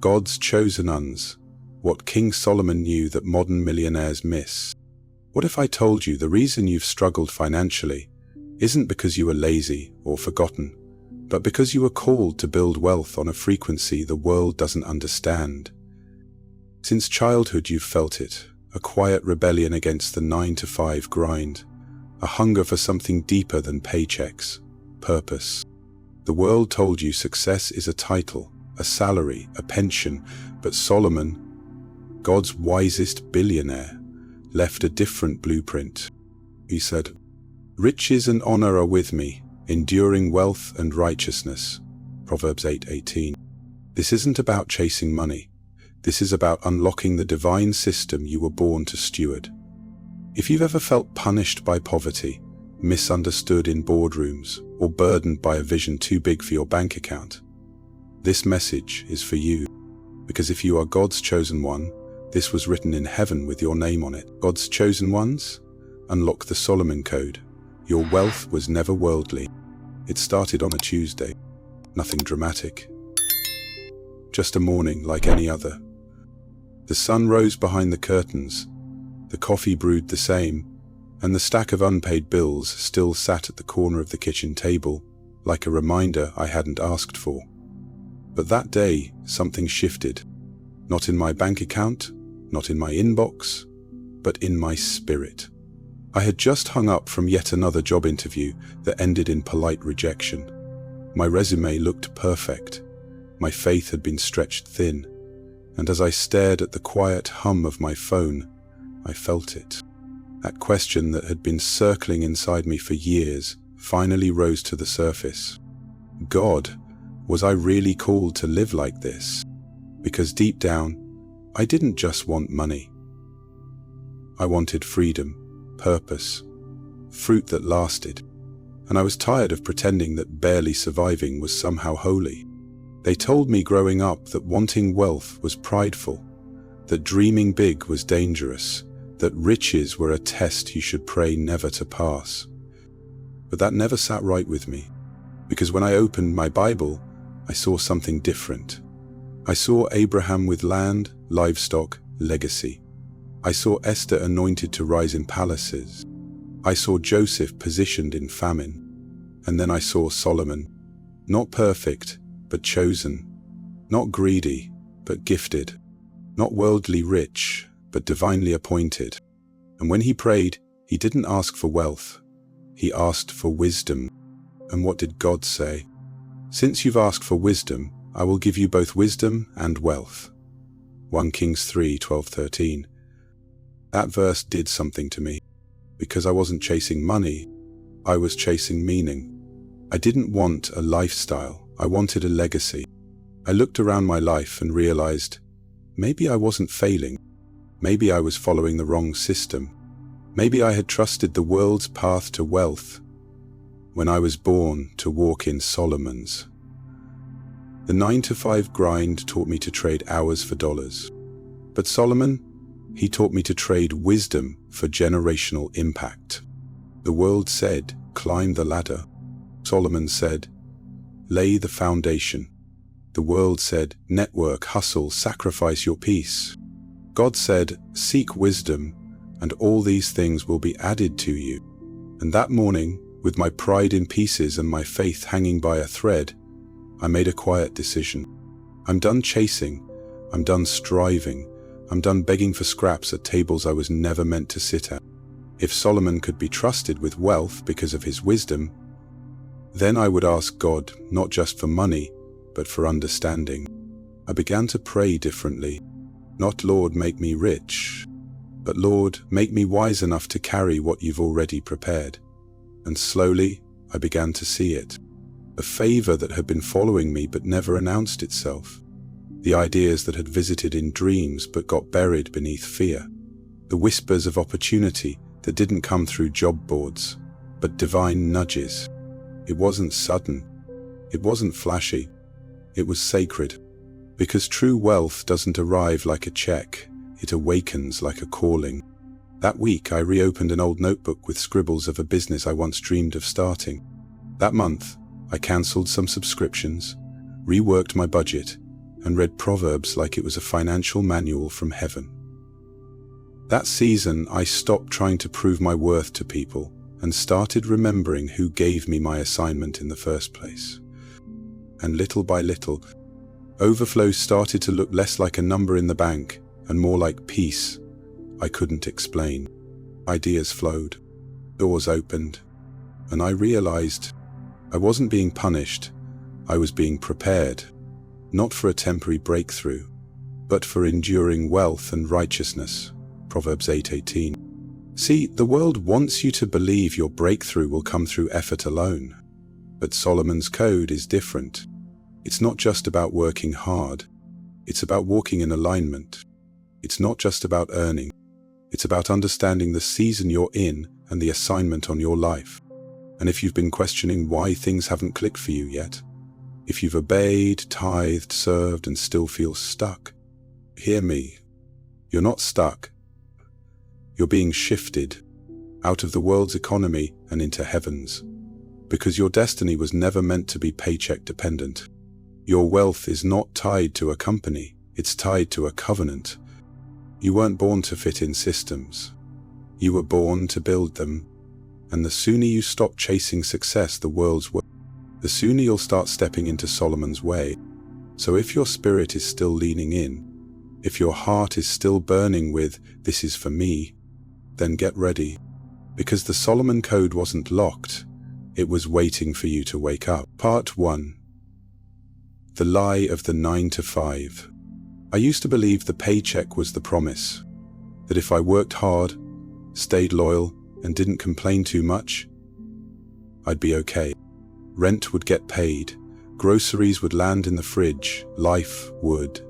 God's chosen uns, what King Solomon knew that modern millionaires miss. What if I told you the reason you've struggled financially isn't because you were lazy or forgotten, but because you were called to build wealth on a frequency the world doesn't understand? Since childhood you've felt it, a quiet rebellion against the 9-to-5 grind, a hunger for something deeper than paychecks, purpose. The world told you success is a title, a salary, a pension, but Solomon, God's wisest billionaire, left a different blueprint. He said, "Riches and honor are with me, enduring wealth and righteousness." Proverbs 8:18. This isn't about chasing money. This is about unlocking the divine system you were born to steward. If you've ever felt punished by poverty, misunderstood in boardrooms, or burdened by a vision too big for your bank account, this message is for you. Because if you are God's chosen one, this was written in heaven with your name on it. God's chosen ones, unlock the Solomon Code. Your wealth was never worldly. It started on a Tuesday. Nothing dramatic. Just a morning like any other. The sun rose behind the curtains, the coffee brewed the same, and the stack of unpaid bills still sat at the corner of the kitchen table, like a reminder I hadn't asked for. But that day, something shifted. Not in my bank account, not in my inbox, but in my spirit. I had just hung up from yet another job interview that ended in polite rejection. My resume looked perfect. My faith had been stretched thin. And as I stared at the quiet hum of my phone, I felt it. That question that had been circling inside me for years finally rose to the surface. God, was I really called to live like this? Because deep down, I didn't just want money. I wanted freedom, purpose, fruit that lasted. And I was tired of pretending that barely surviving was somehow holy. They told me growing up that wanting wealth was prideful, that dreaming big was dangerous, that riches were a test you should pray never to pass. But that never sat right with me, because when I opened my Bible, I saw something different. I saw Abraham with land, livestock, legacy. I saw Esther anointed to rise in palaces. I saw Joseph positioned in famine. And then I saw Solomon, not perfect, but chosen, not greedy, but gifted, not worldly rich, but divinely appointed. And when he prayed, he didn't ask for wealth. He asked for wisdom. And what did God say? "Since you've asked for wisdom, I will give you both wisdom and wealth." 1 Kings 3:12-13. That verse did something to me, because I wasn't chasing money, I was chasing meaning. I didn't want a lifestyle, I wanted a legacy. I looked around my life and realized, maybe I wasn't failing. Maybe I was following the wrong system. Maybe I had trusted the world's path to wealth when I was born to walk in Solomon's. The 9-to-5 grind taught me to trade hours for dollars. But Solomon, he taught me to trade wisdom for generational impact. The world said, climb the ladder. Solomon said, lay the foundation. The world said, network, hustle, sacrifice your peace. God said, seek wisdom, and all these things will be added to you. And that morning, with my pride in pieces and my faith hanging by a thread, I made a quiet decision. I'm done chasing. I'm done striving. I'm done begging for scraps at tables I was never meant to sit at. If Solomon could be trusted with wealth because of his wisdom, then I would ask God not just for money, but for understanding. I began to pray differently. Not, Lord, make me rich, but Lord, make me wise enough to carry what you've already prepared. And slowly, I began to see it. A favor that had been following me but never announced itself. The ideas that had visited in dreams but got buried beneath fear. The whispers of opportunity that didn't come through job boards, but divine nudges. It wasn't sudden. It wasn't flashy. It was sacred. Because true wealth doesn't arrive like a check. It awakens like a calling. That week, I reopened an old notebook with scribbles of a business I once dreamed of starting. That month, I cancelled some subscriptions, reworked my budget, and read Proverbs like it was a financial manual from heaven. That season, I stopped trying to prove my worth to people and started remembering who gave me my assignment in the first place. And little by little, overflow started to look less like a number in the bank and more like peace I couldn't explain. Ideas flowed, doors opened, and I realized I wasn't being punished, I was being prepared, not for a temporary breakthrough, but for enduring wealth and righteousness. Proverbs 8:18. See, the world wants you to believe your breakthrough will come through effort alone. But Solomon's code is different. It's not just about working hard. It's about walking in alignment. It's not just about earning. It's about understanding the season you're in and the assignment on your life. And if you've been questioning why things haven't clicked for you yet, if you've obeyed, tithed, served, and still feel stuck, hear me. You're not stuck. You're being shifted out of the world's economy and into heaven's, because your destiny was never meant to be paycheck dependent. Your wealth is not tied to a company, it's tied to a covenant. You weren't born to fit in systems. You were born to build them. And the sooner you stop chasing success the world's way, the sooner you'll start stepping into Solomon's way. So if your spirit is still leaning in, if your heart is still burning with, "This is for me," then get ready. Because the Solomon Code wasn't locked, it was waiting for you to wake up. Part 1. The lie of the 9 to 5. I used to believe the paycheck was the promise, that if I worked hard, stayed loyal, and didn't complain too much, I'd be okay. Rent would get paid, groceries would land in the fridge, life would.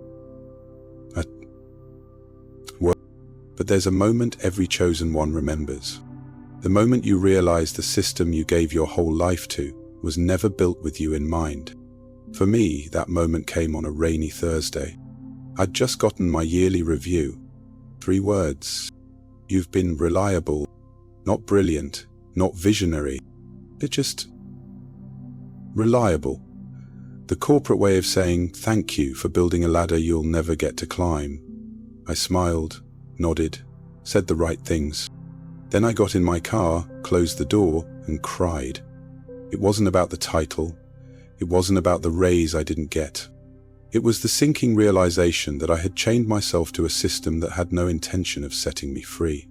But there's a moment every chosen one remembers. The moment you realize the system you gave your whole life to was never built with you in mind. For me, that moment came on a rainy Thursday. I'd just gotten my yearly review. 3 words. You've been reliable, not brilliant, not visionary. It's just reliable. The corporate way of saying thank you for building a ladder you'll never get to climb. I smiled, nodded, said the right things. Then I got in my car, closed the door, and cried. It wasn't about the title. It wasn't about the raise I didn't get. It was the sinking realization that I had chained myself to a system that had no intention of setting me free.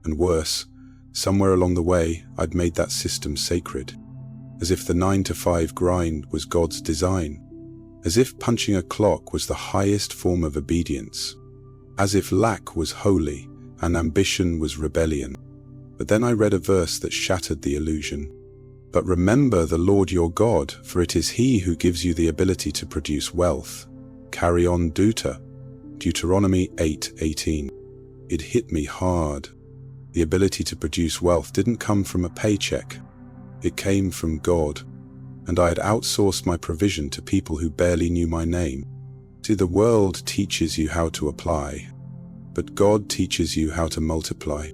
And worse, somewhere along the way, I'd made that system sacred. As if the 9 to 5 grind was God's design. As if punching a clock was the highest form of obedience. As if lack was holy and ambition was rebellion. But then I read a verse that shattered the illusion. But remember the Lord your God, for it is He who gives you the ability to produce wealth. Carry on, Deuteronomy 8:18. It hit me hard. The ability to produce wealth didn't come from a paycheck. It came from God. And I had outsourced my provision to people who barely knew my name. See, the world teaches you how to apply, but God teaches you how to multiply.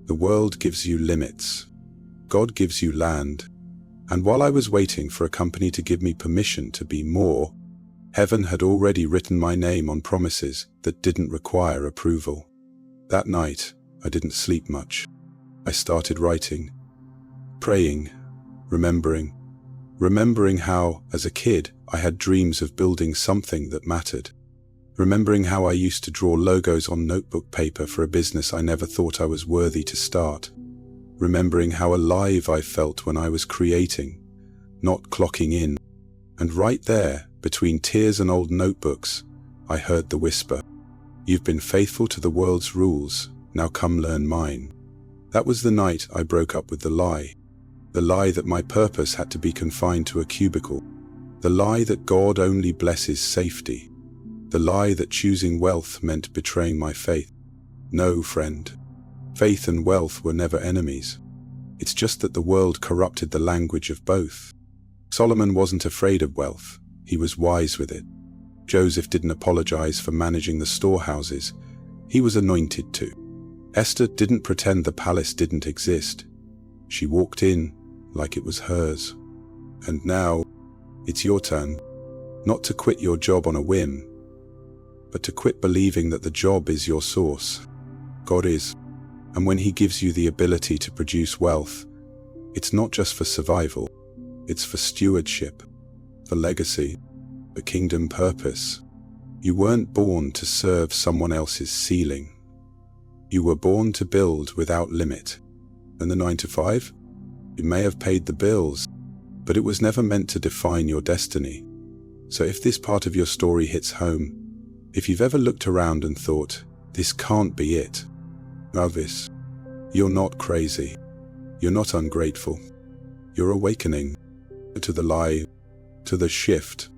The world gives you limits. God gives you land. And while I was waiting for a company to give me permission to be more, heaven had already written my name on promises that didn't require approval. That night, I didn't sleep much. I started writing, praying, remembering how, as a kid, I had dreams of building something that mattered. Remembering how I used to draw logos on notebook paper for a business I never thought I was worthy to start. Remembering how alive I felt when I was creating, not clocking in. And right there, between tears and old notebooks, I heard the whisper, "You've been faithful to the world's rules, now come learn mine." That was the night I broke up with the lie. The lie that my purpose had to be confined to a cubicle. The lie that God only blesses safety. The lie that choosing wealth meant betraying my faith. No, friend. Faith and wealth were never enemies. It's just that the world corrupted the language of both. Solomon wasn't afraid of wealth. He was wise with it. Joseph didn't apologize for managing the storehouses. He was anointed to. Esther didn't pretend the palace didn't exist. She walked in like it was hers. And now, it's your turn. Not to quit your job on a whim, but to quit believing that the job is your source. God is. And when He gives you the ability to produce wealth, it's not just for survival, it's for stewardship, for legacy, for kingdom purpose. You weren't born to serve someone else's ceiling. You were born to build without limit. And the 9 to 5? It may have paid the bills, but it was never meant to define your destiny. So if this part of your story hits home, if you've ever looked around and thought, this can't be it, Elvis, you're not crazy. You're not ungrateful. You're awakening to the lie, to the shift,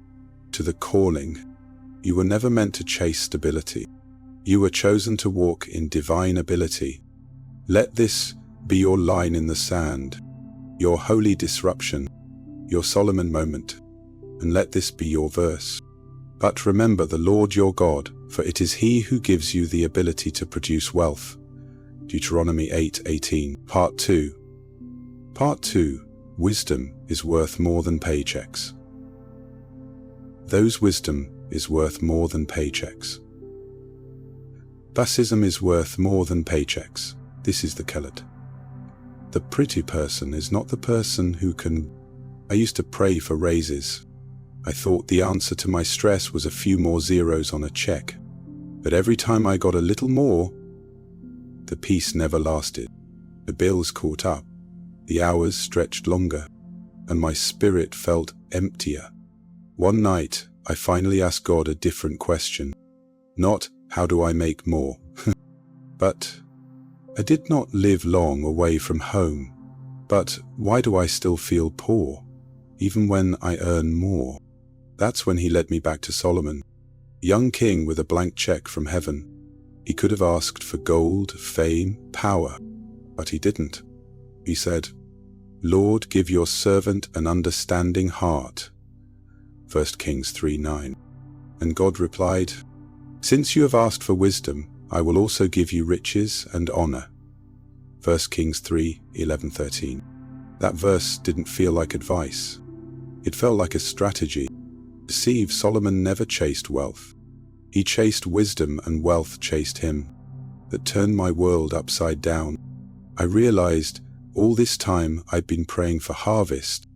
to the calling. You were never meant to chase stability. You were chosen to walk in divine ability. Let this be your line in the sand, your holy disruption, your Solomon moment, and let this be your verse. But remember the Lord your God, for it is He who gives you the ability to produce wealth. Deuteronomy 8:18, Part 2. Part 2. Wisdom is worth more than paychecks. Those wisdom is worth more than paychecks. Basism is worth more than paychecks. This is the Kellett. The pretty person is not the person who can. I used to pray for raises. I thought the answer to my stress was a few more zeros on a check. But every time I got a little more, the peace never lasted. The bills caught up, the hours stretched longer, and my spirit felt emptier. One night, I finally asked God a different question. Not, how do I make more? But, I did not live long away from home. But, why do I still feel poor, even when I earn more? That's when He led me back to Solomon, young king with a blank check from heaven. He could have asked for gold, fame, power, but he didn't. He said, Lord, give your servant an understanding heart. 1 Kings 3:9. And God replied, Since you have asked for wisdom, I will also give you riches and honor. 1 Kings 3:11-13. That verse didn't feel like advice. It felt like a strategy. Deceive, Solomon never chased wealth. He chased wisdom and wealth chased him. That turned my world upside down. I realized all this time I'd been praying for harvest,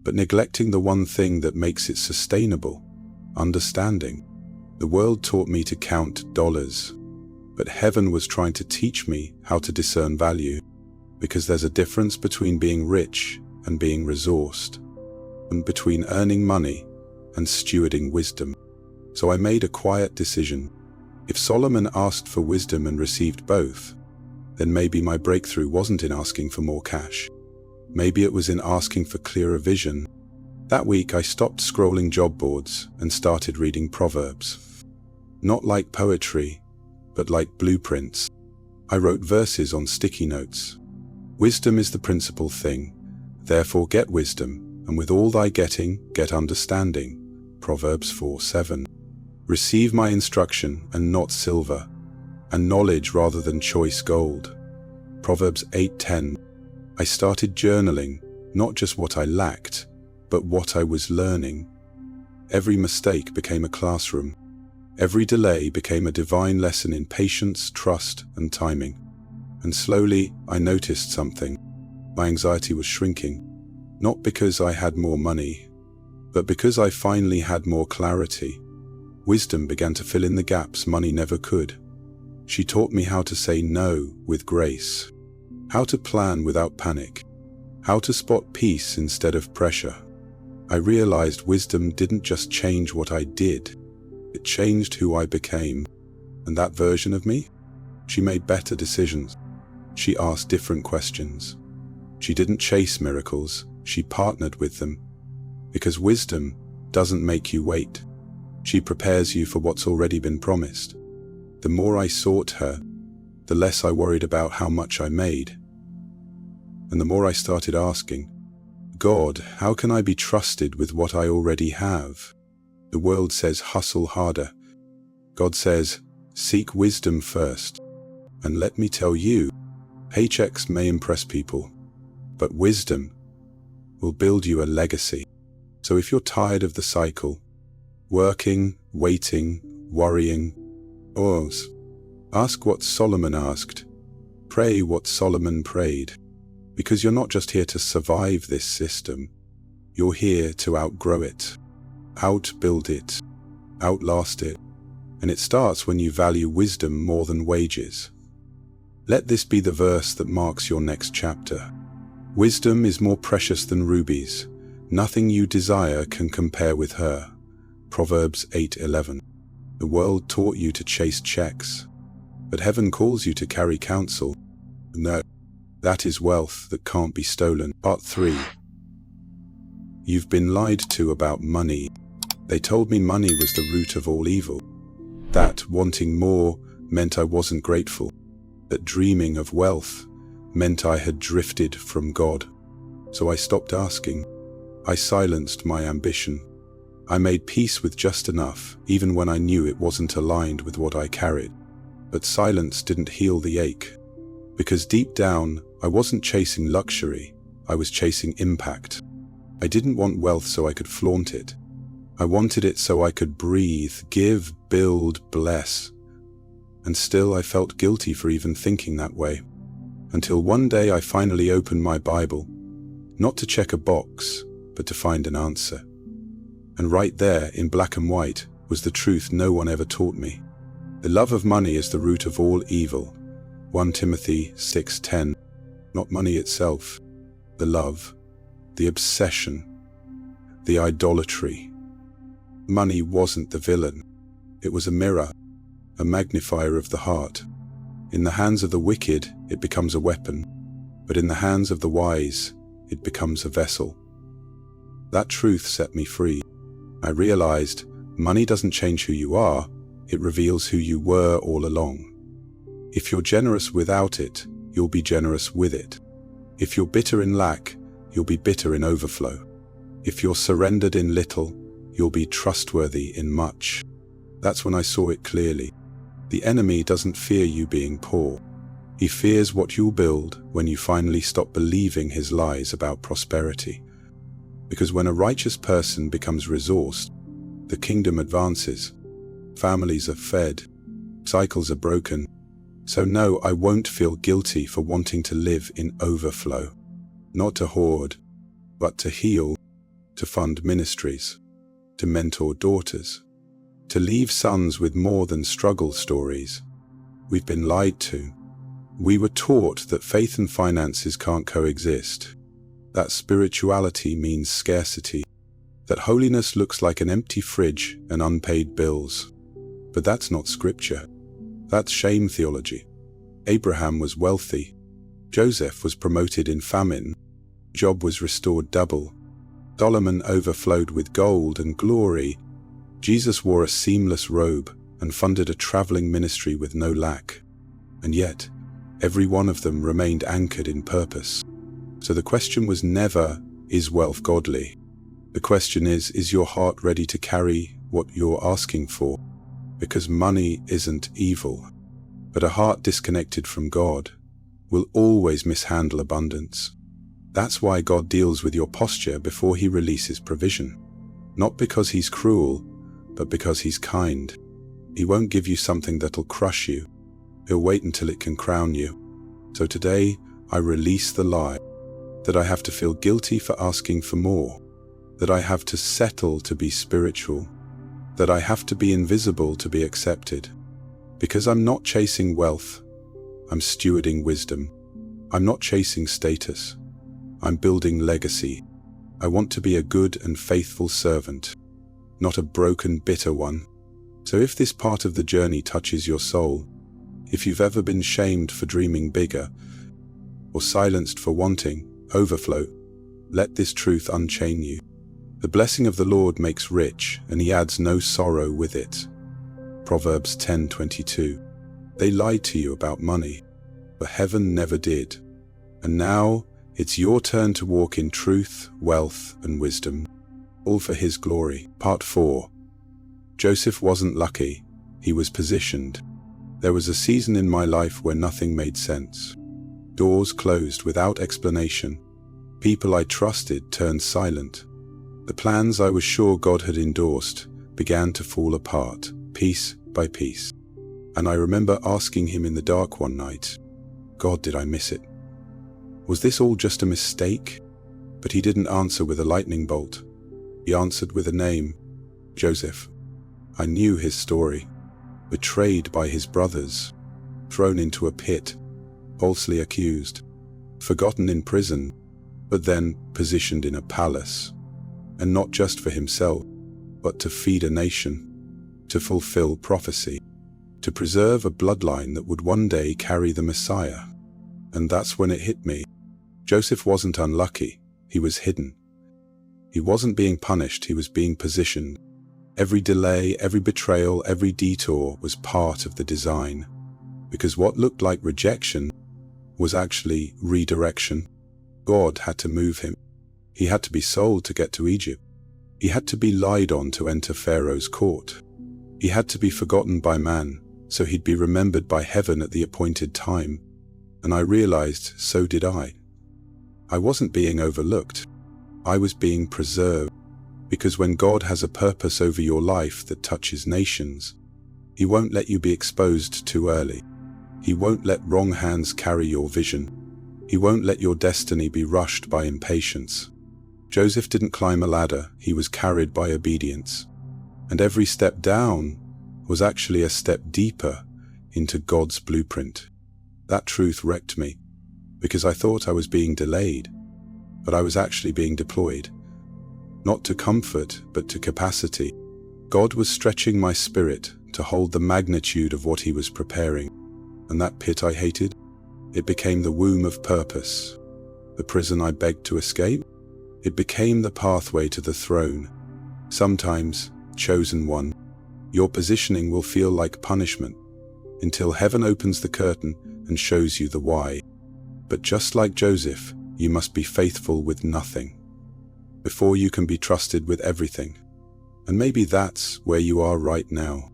but neglecting the one thing that makes it sustainable, understanding. The world taught me to count dollars, but heaven was trying to teach me how to discern value, because there's a difference between being rich and being resourced, and between earning money and stewarding wisdom. So I made a quiet decision. If Solomon asked for wisdom and received both, then maybe my breakthrough wasn't in asking for more cash. Maybe it was in asking for clearer vision. That week I stopped scrolling job boards and started reading Proverbs. Not like poetry, but like blueprints. I wrote verses on sticky notes. Wisdom is the principal thing. Therefore get wisdom, and with all thy getting, get understanding. Proverbs 4:7. Receive my instruction and not silver, and knowledge rather than choice gold. Proverbs 8:10. I started journaling, not just what I lacked, but what I was learning. Every mistake became a classroom. Every delay became a divine lesson in patience, trust, and timing. And slowly, I noticed something. My anxiety was shrinking, not because I had more money, but because I finally had more clarity. Wisdom began to fill in the gaps money never could. She taught me how to say no with grace, how to plan without panic, how to spot peace instead of pressure. I realized wisdom didn't just change what I did, it changed who I became. And that version of me? She made better decisions. She asked different questions. She didn't chase miracles, she partnered with them. Because wisdom doesn't make you wait. She prepares you for what's already been promised. The more I sought her, the less I worried about how much I made. And the more I started asking, God, how can I be trusted with what I already have? The world says hustle harder. God says, seek wisdom first. And let me tell you, paychecks may impress people, but wisdom will build you a legacy. So if you're tired of the cycle, working, waiting, worrying, Ours. Ask what Solomon asked. Pray what Solomon prayed. Because you're not just here to survive this system. You're here to outgrow it, outbuild it, outlast it. And it starts when you value wisdom more than wages. Let this be the verse that marks your next chapter. Wisdom is more precious than rubies. Nothing you desire can compare with her. Proverbs 8:11. The world taught you to chase checks, but heaven calls you to carry counsel. No, that is wealth that can't be stolen. Part 3. You've been lied to about money. They told me money was the root of all evil. That wanting more meant I wasn't grateful. That dreaming of wealth meant I had drifted from God. So I stopped asking. I silenced my ambition. I made peace with just enough, even when I knew it wasn't aligned with what I carried. But silence didn't heal the ache. Because deep down, I wasn't chasing luxury, I was chasing impact. I didn't want wealth so I could flaunt it. I wanted it so I could breathe, give, build, bless. And still I felt guilty for even thinking that way. Until one day I finally opened my Bible, not to check a box, but to find an answer. And right there, in black and white, was the truth no one ever taught me. The love of money is the root of all evil. 1 Timothy 6:10. Not money itself, the love, the obsession, the idolatry. Money wasn't the villain. It was a mirror, a magnifier of the heart. In the hands of the wicked, it becomes a weapon, but in the hands of the wise, it becomes a vessel. That truth set me free. I realized money doesn't change who you are, it reveals who you were all along. If you're generous without it, you'll be generous with it. If you're bitter in lack, you'll be bitter in overflow. If you're surrendered in little, you'll be trustworthy in much. That's when I saw it clearly. The enemy doesn't fear you being poor. He fears what you'll build when you finally stop believing his lies about prosperity. Because when a righteous person becomes resourced, the kingdom advances. Families are fed. Cycles are broken. So no, I won't feel guilty for wanting to live in overflow. Not to hoard, but to heal, to fund ministries, to mentor daughters, to leave sons with more than struggle stories. We've been lied to. We were taught that faith and finances can't coexist, that spirituality means scarcity, that holiness looks like an empty fridge and unpaid bills. But that's not scripture. That's shame theology. Abraham was wealthy. Joseph was promoted in famine. Job was restored double. Solomon overflowed with gold and glory. Jesus wore a seamless robe and funded a traveling ministry with no lack. And yet, every one of them remained anchored in purpose. So the question was never, is wealth godly? The question is your heart ready to carry what you're asking for? Because money isn't evil, but a heart disconnected from God will always mishandle abundance. That's why God deals with your posture before he releases provision. Not because he's cruel, but because he's kind. He won't give you something that'll crush you. He'll wait until it can crown you. So today, I release the lie that I have to feel guilty for asking for more, that I have to settle to be spiritual, that I have to be invisible to be accepted. Because I'm not chasing wealth, I'm stewarding wisdom. I'm not chasing status, I'm building legacy. I want to be a good and faithful servant, not a broken, bitter one. So if this part of the journey touches your soul, if you've ever been shamed for dreaming bigger, or silenced for wanting overflow, let this truth unchain you. The blessing of the Lord makes rich, and he adds no sorrow with it. Proverbs 10:22. They lied to you about money, but heaven never did. And now it's your turn to walk in truth, wealth, and wisdom, all for his glory. Part 4. Joseph wasn't lucky, he was positioned. There was a season in my life where nothing made sense. Doors closed without explanation. People I trusted turned silent. The plans I was sure God had endorsed began to fall apart, piece by piece. And I remember asking him in the dark one night, God, did I miss it? Was this all just a mistake? But he didn't answer with a lightning bolt. He answered with a name, Joseph. I knew his story. Betrayed by his brothers, thrown into a pit, falsely accused, forgotten in prison, but then positioned in a palace. And not just for himself, but to feed a nation, to fulfill prophecy, to preserve a bloodline that would one day carry the Messiah. And that's when it hit me. Joseph wasn't unlucky, he was hidden. He wasn't being punished, he was being positioned. Every delay, every betrayal, every detour was part of the design. Because what looked like rejection was actually redirection. God had to move him. He had to be sold to get to Egypt. He had to be lied on to enter Pharaoh's court. He had to be forgotten by man, so he'd be remembered by heaven at the appointed time. And I realized, so did I. I wasn't being overlooked. I was being preserved. Because when God has a purpose over your life that touches nations, He won't let you be exposed too early. He won't let wrong hands carry your vision. He won't let your destiny be rushed by impatience. Joseph didn't climb a ladder, he was carried by obedience. And every step down was actually a step deeper into God's blueprint. That truth wrecked me, because I thought I was being delayed, but I was actually being deployed. Not to comfort, but to capacity. God was stretching my spirit to hold the magnitude of what He was preparing. And that pit I hated, it became the womb of purpose. The prison I begged to escape, it became the pathway to the throne. Sometimes, chosen one, your positioning will feel like punishment, until heaven opens the curtain and shows you the why. But just like Joseph, you must be faithful with nothing before you can be trusted with everything. And maybe that's where you are right now.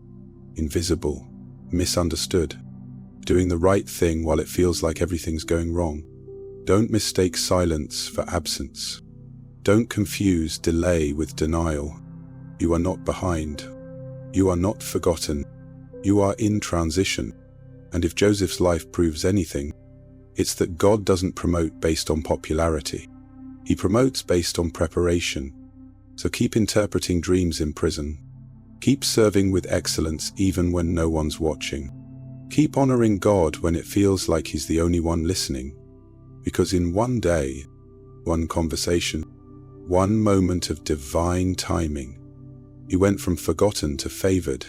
Invisible, misunderstood, doing the right thing while it feels like everything's going wrong. Don't mistake silence for absence. Don't confuse delay with denial. You are not behind. You are not forgotten. You are in transition. And if Joseph's life proves anything, it's that God doesn't promote based on popularity. He promotes based on preparation. So keep interpreting dreams in prison. Keep serving with excellence even when no one's watching. Keep honoring God when it feels like He's the only one listening. Because in one day, one conversation, one moment of divine timing, you went from forgotten to favored,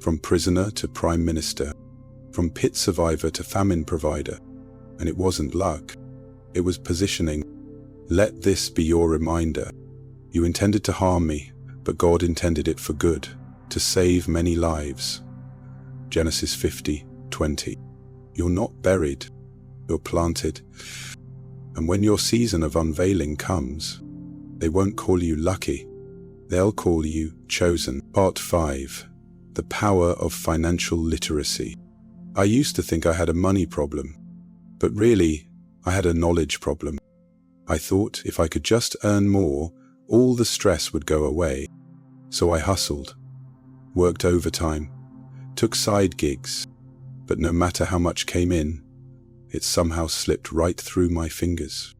from prisoner to prime minister, from pit survivor to famine provider. And it wasn't luck, it was positioning. Let this be your reminder. You intended to harm me, but God intended it for good, to save many lives. Genesis 50:20. You're not buried, you're planted. And when your season of unveiling comes, they won't call you lucky, they'll call you chosen. Part 5. The power of financial literacy. I used to think I had a money problem, but really, I had a knowledge problem. I thought if I could just earn more, all the stress would go away. So I hustled, worked overtime, took side gigs, but no matter how much came in, it somehow slipped right through my fingers.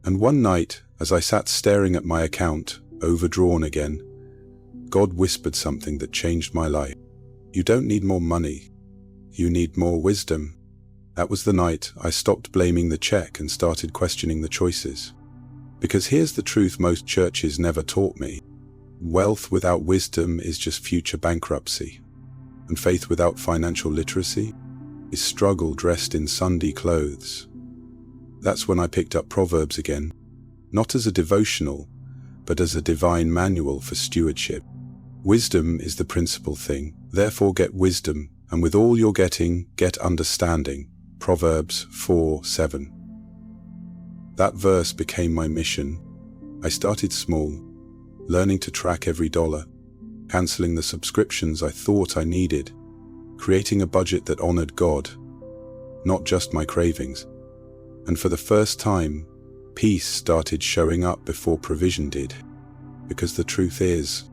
And one night, as I sat staring at my account, overdrawn again, God whispered something that changed my life. You don't need more money, you need more wisdom. That was the night I stopped blaming the check and started questioning the choices. Because here's the truth most churches never taught me. Wealth without wisdom is just future bankruptcy. And faith without financial literacy is struggle dressed in Sunday clothes. That's when I picked up Proverbs again, not as a devotional, but as a divine manual for stewardship. Wisdom is the principal thing, therefore get wisdom, and with all you're getting, get understanding. Proverbs 4:7. That verse became my mission. I started small, learning to track every dollar, canceling the subscriptions I thought I needed, creating a budget that honored God, not just my cravings. And for the first time, peace started showing up before provision did. Because the truth is,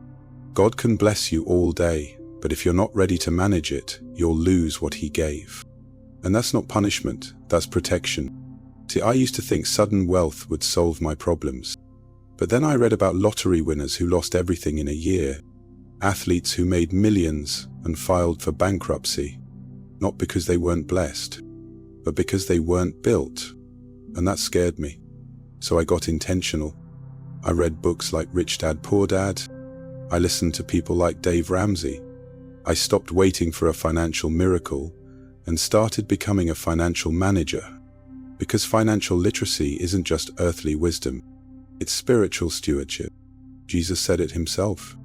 God can bless you all day, But if you're not ready to manage it, you'll lose what he gave. And that's not punishment, that's protection. See, I used to think sudden wealth would solve my problems. But then I read about lottery winners who lost everything in a year. Athletes who made millions and filed for bankruptcy. Not because they weren't blessed, but because they weren't built. And that scared me. So I got intentional. I read books like Rich Dad, Poor Dad. I listened to people like Dave Ramsey. I stopped waiting for a financial miracle and started becoming a financial manager. Because financial literacy isn't just earthly wisdom, it's spiritual stewardship. Jesus said it himself.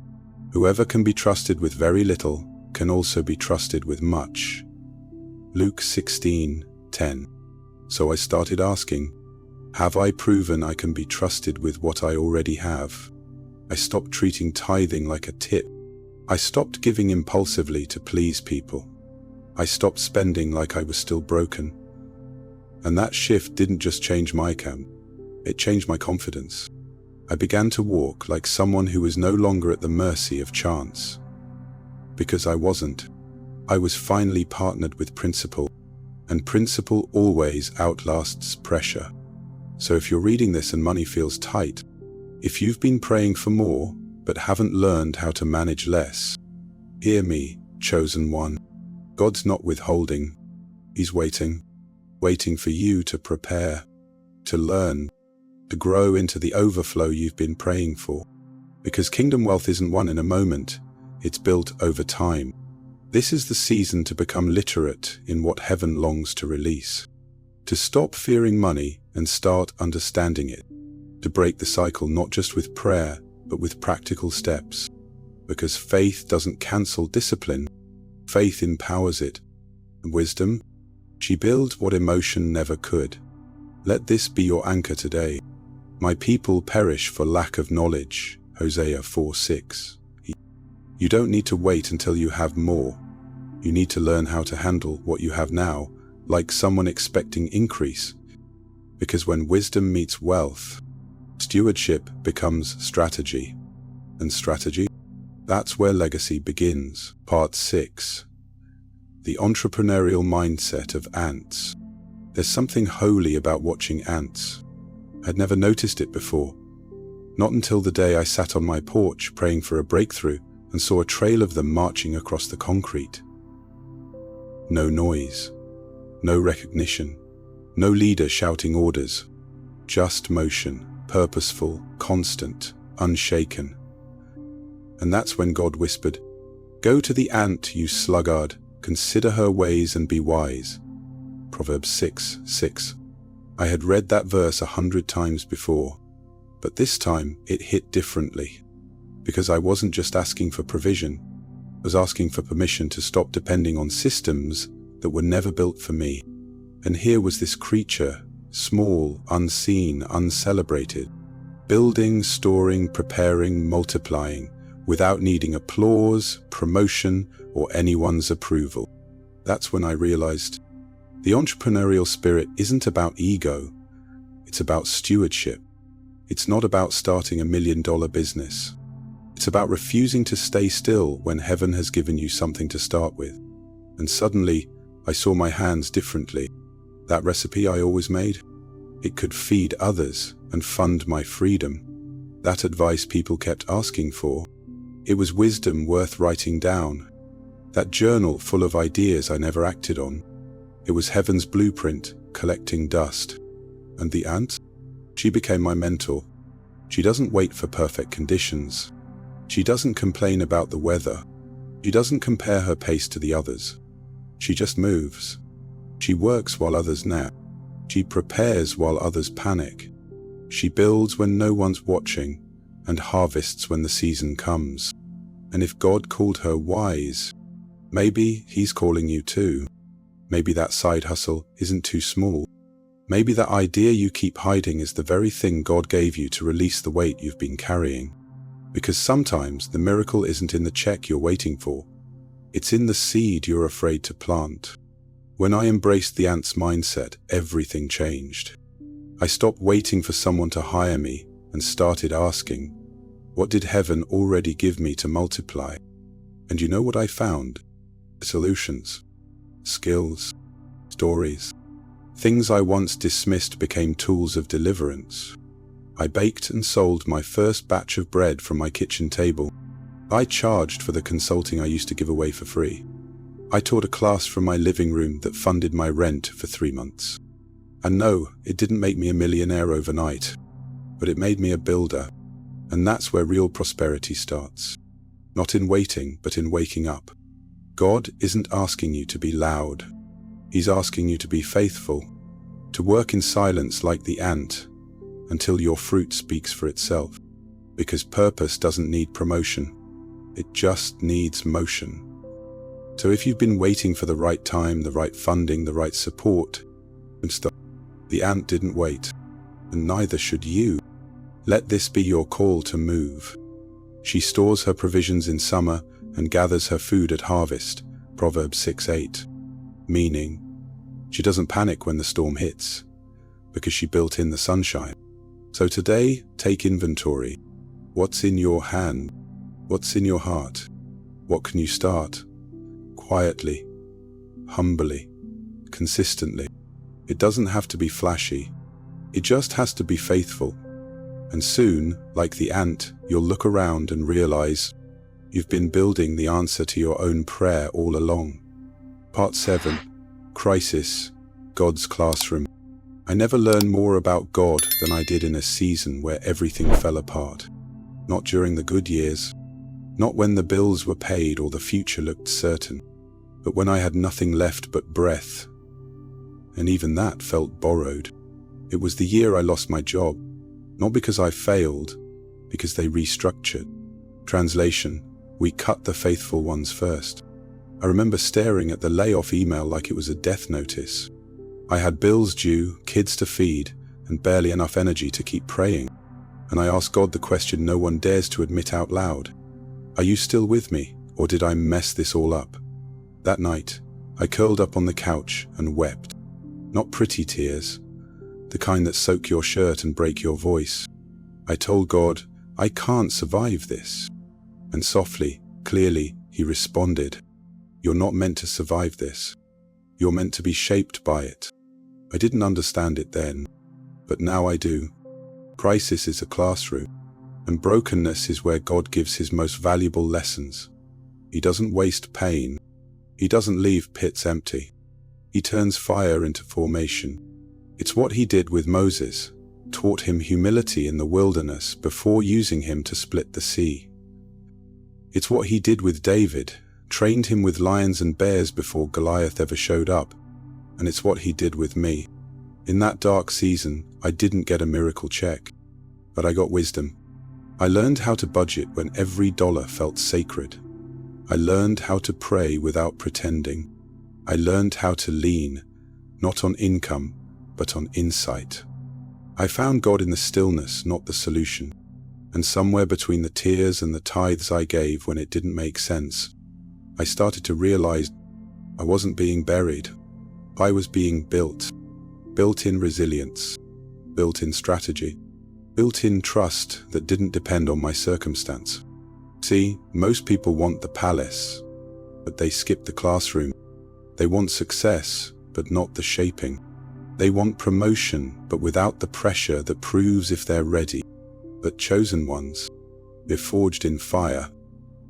Whoever can be trusted with very little can also be trusted with much. Luke 16:10. So I started asking, have I proven I can be trusted with what I already have? I stopped treating tithing like a tip. I stopped giving impulsively to please people. I stopped spending like I was still broken. And that shift didn't just change my account, it changed my confidence. I began to walk like someone who was no longer at the mercy of chance. Because I wasn't. I was finally partnered with principle, and principle always outlasts pressure. So if you're reading this and money feels tight, if you've been praying for more but haven't learned how to manage less, hear me, chosen one. God's not withholding. He's waiting for you to prepare, to learn, to grow into the overflow you've been praying for. Because kingdom wealth isn't won in a moment, it's built over time. This is the season to become literate in what heaven longs to release. To stop fearing money and start understanding it. To break the cycle not just with prayer, but with practical steps. Because faith doesn't cancel discipline, faith empowers it. And wisdom, she builds what emotion never could. Let this be your anchor today. My people perish for lack of knowledge, Hosea 4:6. You don't need to wait until you have more. You need to learn how to handle what you have now, like someone expecting increase. Because when wisdom meets wealth, stewardship becomes strategy. And strategy? That's where legacy begins. Part 6. The entrepreneurial mindset of ants. There's something holy about watching ants. I'd never noticed it before. Not until the day I sat on my porch praying for a breakthrough and saw a trail of them marching across the concrete. No noise, no recognition, no leader shouting orders, just motion, purposeful, constant, unshaken. And that's when God whispered, "Go to the ant, you sluggard, consider her ways and be wise." Proverbs 6:6. I had read that verse 100 times before, but this time it hit differently. Because I wasn't just asking for provision, I was asking for permission to stop depending on systems that were never built for me. And here was this creature, small, unseen, uncelebrated, building, storing, preparing, multiplying, without needing applause, promotion, or anyone's approval. That's when I realized the entrepreneurial spirit isn't about ego, it's about stewardship. It's not about starting $1 million business. It's about refusing to stay still when heaven has given you something to start with. And suddenly, I saw my hands differently. That recipe I always made, it could feed others and fund my freedom. That advice people kept asking for, it was wisdom worth writing down. That journal full of ideas I never acted on, it was heaven's blueprint collecting dust. And the ant? She became my mentor. She doesn't wait for perfect conditions. She doesn't complain about the weather. She doesn't compare her pace to the others. She just moves. She works while others nap. She prepares while others panic. She builds when no one's watching and harvests when the season comes. And if God called her wise, maybe He's calling you too. Maybe that side hustle isn't too small. Maybe that idea you keep hiding is the very thing God gave you to release the weight you've been carrying. Because sometimes the miracle isn't in the check you're waiting for. It's in the seed you're afraid to plant. When I embraced the ant's mindset, everything changed. I stopped waiting for someone to hire me and started asking, what did heaven already give me to multiply? And you know what I found? Solutions, skills, stories. Things I once dismissed became tools of deliverance. I baked and sold my first batch of bread from my kitchen table. I charged for the consulting I used to give away for free. I taught a class from my living room that funded my rent for 3 months. And no, it didn't make me a millionaire overnight, but it made me a builder. And that's where real prosperity starts. Not in waiting, but in waking up. God isn't asking you to be loud. He's asking you to be faithful, to work in silence like the ant, until your fruit speaks for itself. Because purpose doesn't need promotion. It just needs motion. So if you've been waiting for the right time, the right funding, the right support, and stuff, the ant didn't wait, and neither should you. Let this be your call to move. She stores her provisions in summer and gathers her food at harvest, Proverbs 6:8. Meaning, she doesn't panic when the storm hits, because she built in the sunshine. So today, take inventory. What's in your hand? What's in your heart? What can you start? Quietly, humbly, consistently. It doesn't have to be flashy. It just has to be faithful. And soon, like the ant, you'll look around and realize you've been building the answer to your own prayer all along. Part 7. Crisis, God's Classroom. I never learned more about God than I did in a season where everything fell apart. Not during the good years, not when the bills were paid or the future looked certain, but when I had nothing left but breath. And even that felt borrowed. It was the year I lost my job, not because I failed, because they restructured. Translation, we cut the faithful ones first. I remember staring at the layoff email like it was a death notice. I had bills due, kids to feed, and barely enough energy to keep praying. And I asked God the question no one dares to admit out loud. Are you still with me, or did I mess this all up? That night, I curled up on the couch and wept. Not pretty tears, the kind that soak your shirt and break your voice. I told God, I can't survive this. And softly, clearly, he responded, you're not meant to survive this. You're meant to be shaped by it. I didn't understand it then, but now I do. Crisis is a classroom, and brokenness is where God gives his most valuable lessons. He doesn't waste pain. He doesn't leave pits empty. He turns fire into formation. It's what he did with Moses, taught him humility in the wilderness before using him to split the sea. It's what he did with David, trained him with lions and bears before Goliath ever showed up. And it's what he did with me. In that dark season, I didn't get a miracle check, but I got wisdom. I learned how to budget when every dollar felt sacred. I learned how to pray without pretending. I learned how to lean, not on income, but on insight. I found God in the stillness, not the solution. And somewhere between the tears and the tithes I gave when it didn't make sense, I started to realize I wasn't being buried. I was being built. Built-in resilience, built-in strategy, built-in trust that didn't depend on my circumstance. See, most people want the palace, but they skip the classroom. They want success, but not the shaping. They want promotion, but without the pressure that proves if they're ready. But chosen ones, they're forged in fire.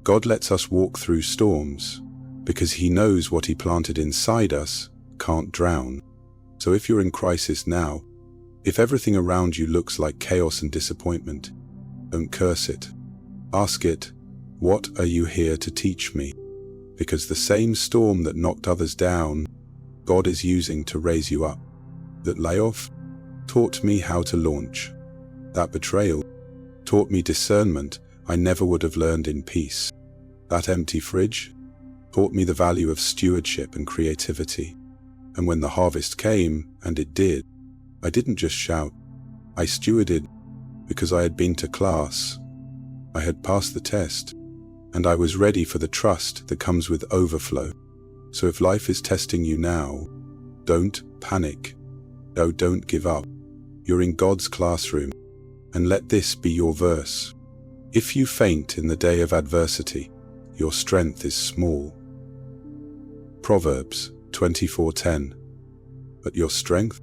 God lets us walk through storms, because he knows what he planted inside us can't drown. So if you're in crisis now, if everything around you looks like chaos and disappointment, don't curse it. Ask it, what are you here to teach me? Because the same storm that knocked others down, God is using to raise you up. That layoff taught me how to launch. That betrayal taught me discernment I never would have learned in peace. That empty fridge taught me the value of stewardship and creativity. And when the harvest came, and it did, I didn't just shout. I stewarded because I had been to class. I had passed the test, and I was ready for the trust that comes with overflow. So if life is testing you now, don't panic. No, don't give up. You're in God's classroom, and let this be your verse. If you faint in the day of adversity, your strength is small. Proverbs 24:10. But your strength?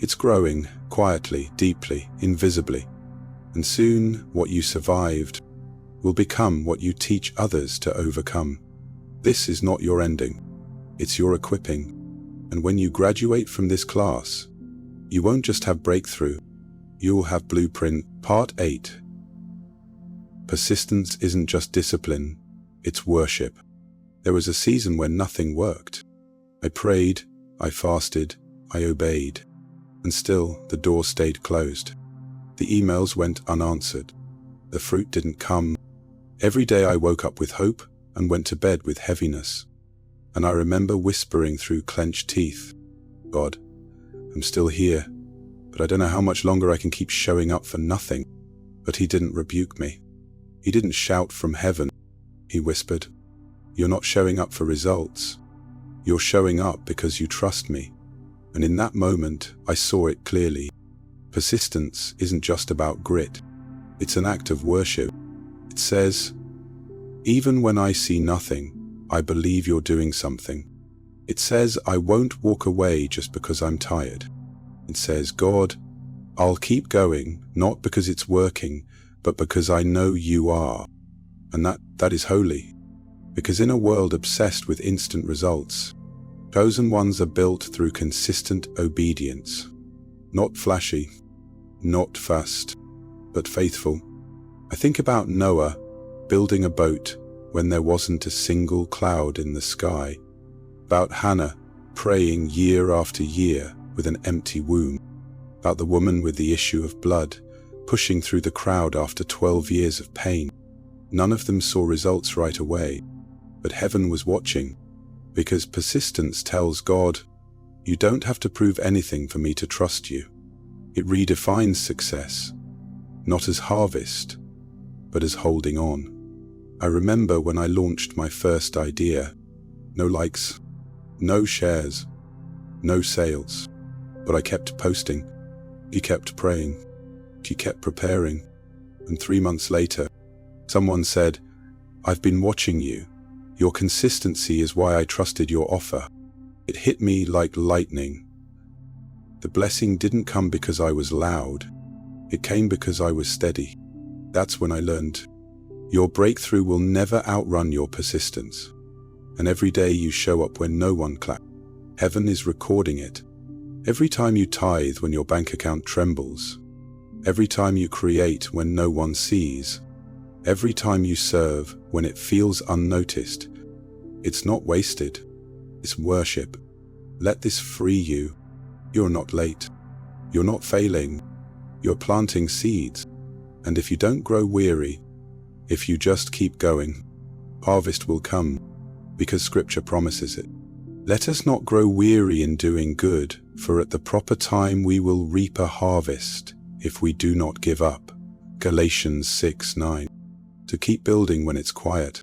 It's growing, quietly, deeply, invisibly. And soon, what you survived will become what you teach others to overcome. This is not your ending. It's your equipping. And when you graduate from this class, you won't just have breakthrough, you'll have blueprint. Part 8. Persistence isn't just discipline, it's worship. There was a season when nothing worked. I prayed, I fasted, I obeyed, and still the door stayed closed. The emails went unanswered. The fruit didn't come. Every day I woke up with hope and went to bed with heaviness. And I remember whispering through clenched teeth, God, I'm still here, but I don't know how much longer I can keep showing up for nothing. But he didn't rebuke me. He didn't shout from heaven. He whispered, you're not showing up for results. You're showing up because you trust me. And in that moment, I saw it clearly. Persistence isn't just about grit. It's an act of worship. It says, even when I see nothing, I believe you're doing something. It says, I won't walk away just because I'm tired. It says, God, I'll keep going, not because it's working, but because I know you are. And that is holy. Because in a world obsessed with instant results, chosen ones are built through consistent obedience. Not flashy, not fast, but faithful. I think about Noah building a boat when there wasn't a single cloud in the sky. About Hannah praying year after year with an empty womb. About the woman with the issue of blood pushing through the crowd after 12 years of pain. None of them saw results right away, but heaven was watching, because persistence tells God, you don't have to prove anything for me to trust you. It redefines success, not as harvest, but as holding on. I remember when I launched my first idea, no likes, no shares, no sales, but I kept posting, you kept praying, you kept preparing, and 3 months later, someone said, I've been watching you. Your consistency is why I trusted your offer. It hit me like lightning. The blessing didn't come because I was loud. It came because I was steady. That's when I learned, your breakthrough will never outrun your persistence. And every day you show up when no one claps, heaven is recording it. Every time you tithe when your bank account trembles. Every time you create when no one sees. Every time you serve when it feels unnoticed. It's not wasted. It's worship. Let this free you. You're not late. You're not failing. You're planting seeds. And if you don't grow weary, if you just keep going, harvest will come, because Scripture promises it. Let us not grow weary in doing good, for at the proper time we will reap a harvest, if we do not give up. Galatians 6:9. To keep building when it's quiet.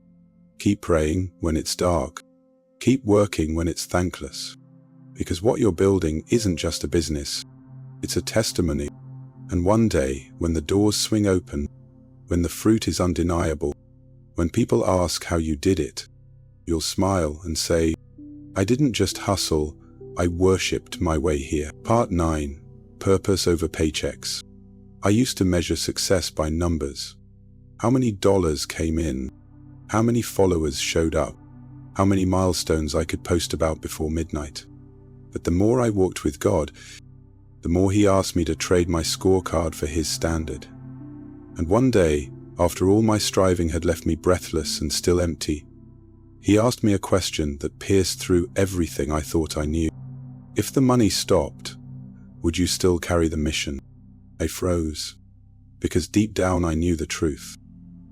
Keep praying when it's dark. Keep working when it's thankless. Because what you're building isn't just a business. It's a testimony. And one day, when the doors swing open, when the fruit is undeniable, when people ask how you did it, you'll smile and say, I didn't just hustle, I worshipped my way here. Part 9. Purpose over paychecks. I used to measure success by numbers. How many dollars came in? How many followers showed up? How many milestones I could post about before midnight? But the more I walked with God, the more He asked me to trade my scorecard for His standard. And one day, after all my striving had left me breathless and still empty, He asked me a question that pierced through everything I thought I knew. If the money stopped, would you still carry the mission? I froze, because deep down I knew the truth.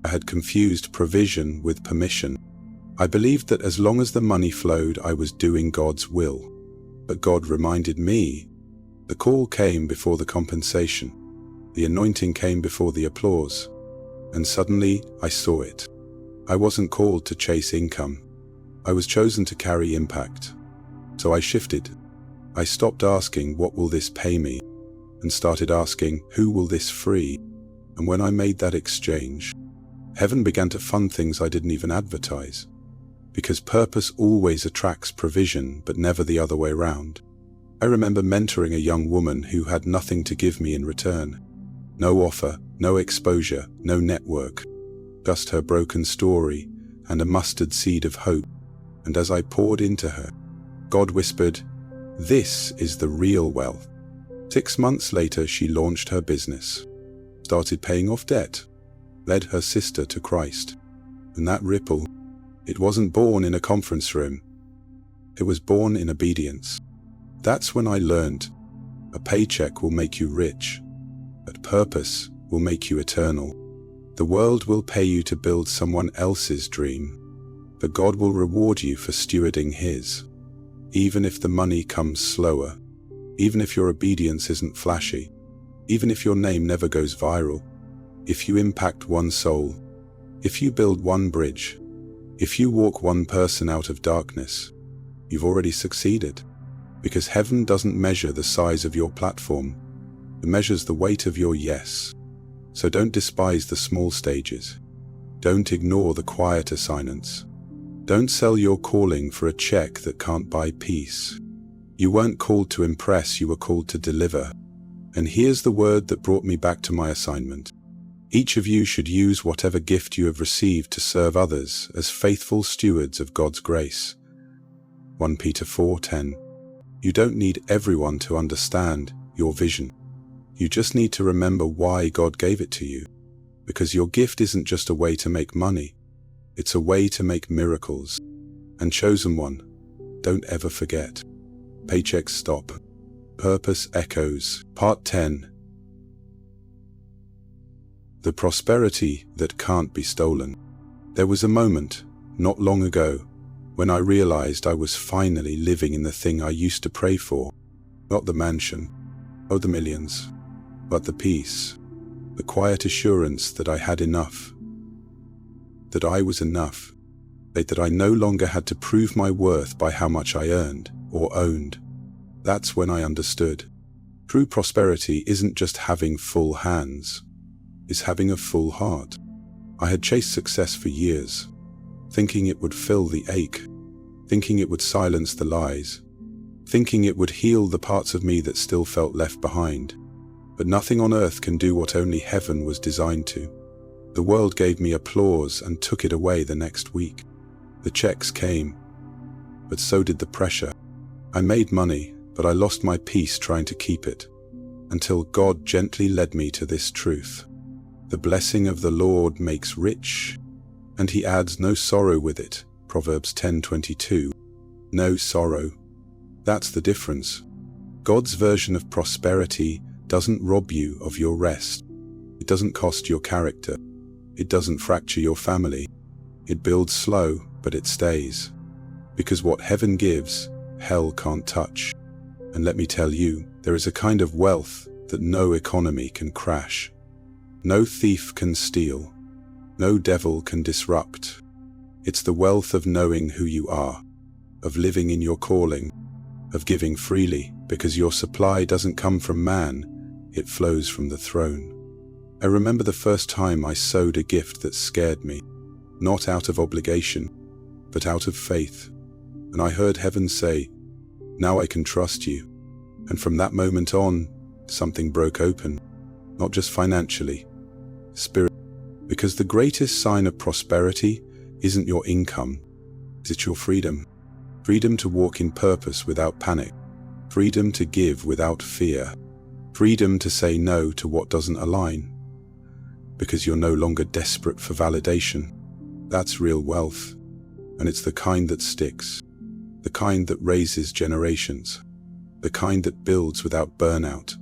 I had confused provision with permission. I believed that as long as the money flowed, I was doing God's will. But God reminded me, the call came before the compensation. The anointing came before the applause. And suddenly I saw it. I wasn't called to chase income. I was chosen to carry impact. So I shifted. I stopped asking, what will this pay me? And started asking, who will this free? And when I made that exchange, Heaven began to fund things I didn't even advertise. Because purpose always attracts provision, but never the other way round. I remember mentoring a young woman who had nothing to give me in return. No offer, no exposure, no network. Just her broken story and a mustard seed of hope. And as I poured into her, God whispered, "This is the real wealth." 6 months later, she launched her business, started paying off debt, led her sister to Christ. And that ripple, it wasn't born in a conference room. It was born in obedience. That's when I learned, a paycheck will make you rich, but purpose will make you eternal. The world will pay you to build someone else's dream, but God will reward you for stewarding His. Even if the money comes slower, even if your obedience isn't flashy, even if your name never goes viral, if you impact one soul, if you build one bridge, if you walk one person out of darkness, you've already succeeded. Because heaven doesn't measure the size of your platform, it measures the weight of your yes. So don't despise the small stages. Don't ignore the quiet assignments. Don't sell your calling for a check that can't buy peace. You weren't called to impress, you were called to deliver. And here's the word that brought me back to my assignment. Each of you should use whatever gift you have received to serve others as faithful stewards of God's grace. 1 Peter 4:10. You don't need everyone to understand your vision. You just need to remember why God gave it to you. Because your gift isn't just a way to make money, it's a way to make miracles. And chosen one, don't ever forget. Paychecks stop. Purpose echoes. Part 10. The prosperity that can't be stolen. There was a moment, not long ago, when I realized I was finally living in the thing I used to pray for. Not the mansion, or the millions, but the peace, the quiet assurance that I had enough, that I was enough, that I no longer had to prove my worth by how much I earned or owned. That's when I understood. True prosperity isn't just having full hands, it's having a full heart. I had chased success for years, thinking it would fill the ache, thinking it would silence the lies, thinking it would heal the parts of me that still felt left behind. But nothing on earth can do what only heaven was designed to. The world gave me applause and took it away the next week. The checks came, but so did the pressure. I made money, but I lost my peace trying to keep it, until God gently led me to this truth. The blessing of the Lord makes rich, and He adds no sorrow with it. Proverbs 10:22. No sorrow. That's the difference. God's version of prosperity doesn't rob you of your rest. It doesn't cost your character. It doesn't fracture your family. It builds slow, but it stays. Because what heaven gives, hell can't touch. And let me tell you, there is a kind of wealth that no economy can crash. No thief can steal. No devil can disrupt. It's the wealth of knowing who you are, of living in your calling, of giving freely, because your supply doesn't come from man, it flows from the throne. I remember the first time I sowed a gift that scared me, not out of obligation, but out of faith. And I heard heaven say, "Now I can trust you." And from that moment on, something broke open, not just financially, spiritually. Because the greatest sign of prosperity isn't your income, it's your freedom. Freedom to walk in purpose without panic. Freedom to give without fear. Freedom to say no to what doesn't align. Because you're no longer desperate for validation. That's real wealth. And it's the kind that sticks. The kind that raises generations. The kind that builds without burnout.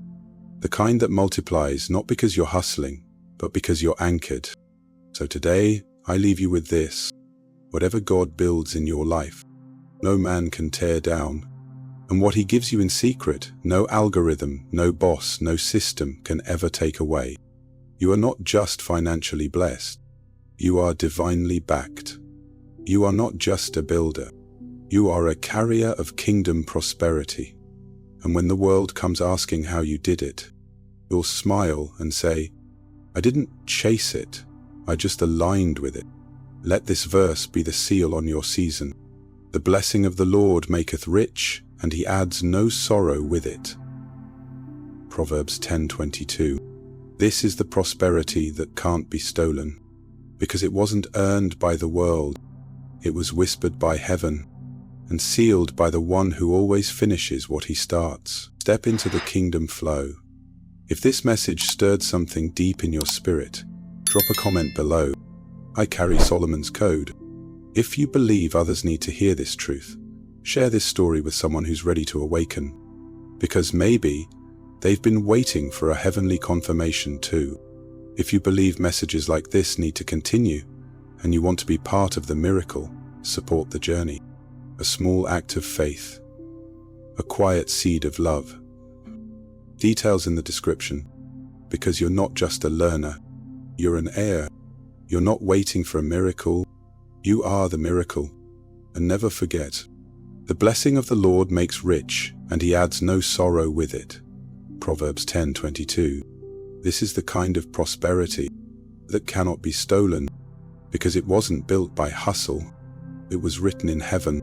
The kind that multiplies not because you're hustling, but because you're anchored. So today, I leave you with this. Whatever God builds in your life, no man can tear down. And what He gives you in secret, no algorithm, no boss, no system can ever take away. You are not just financially blessed. You are divinely backed. You are not just a builder. You are a carrier of kingdom prosperity. And when the world comes asking how you did it, you'll smile and say, "I didn't chase it, I just aligned with it. Let this verse be the seal on your season. The blessing of the Lord maketh rich, and he adds no sorrow with it. Proverbs 10:22. This is the prosperity that can't be stolen, because it wasn't earned by the world. It was whispered by heaven, and sealed by the one who always finishes what he starts. Step into the kingdom flow. If this message stirred something deep in your spirit, drop a comment below. I carry Solomon's code. If you believe others need to hear this truth, share this story with someone who's ready to awaken, because maybe they've been waiting for a heavenly confirmation too. If you believe messages like this need to continue, and you want to be part of the miracle, support the journey. A small act of faith. A quiet seed of love. Details in the description, because you're not just a learner, you're an heir. You're not waiting for a miracle, you are the miracle. And never forget, the blessing of the Lord makes rich, and he adds no sorrow with it. Proverbs 10:22. This is the kind of prosperity that cannot be stolen, because it wasn't built by hustle, it was written in heaven.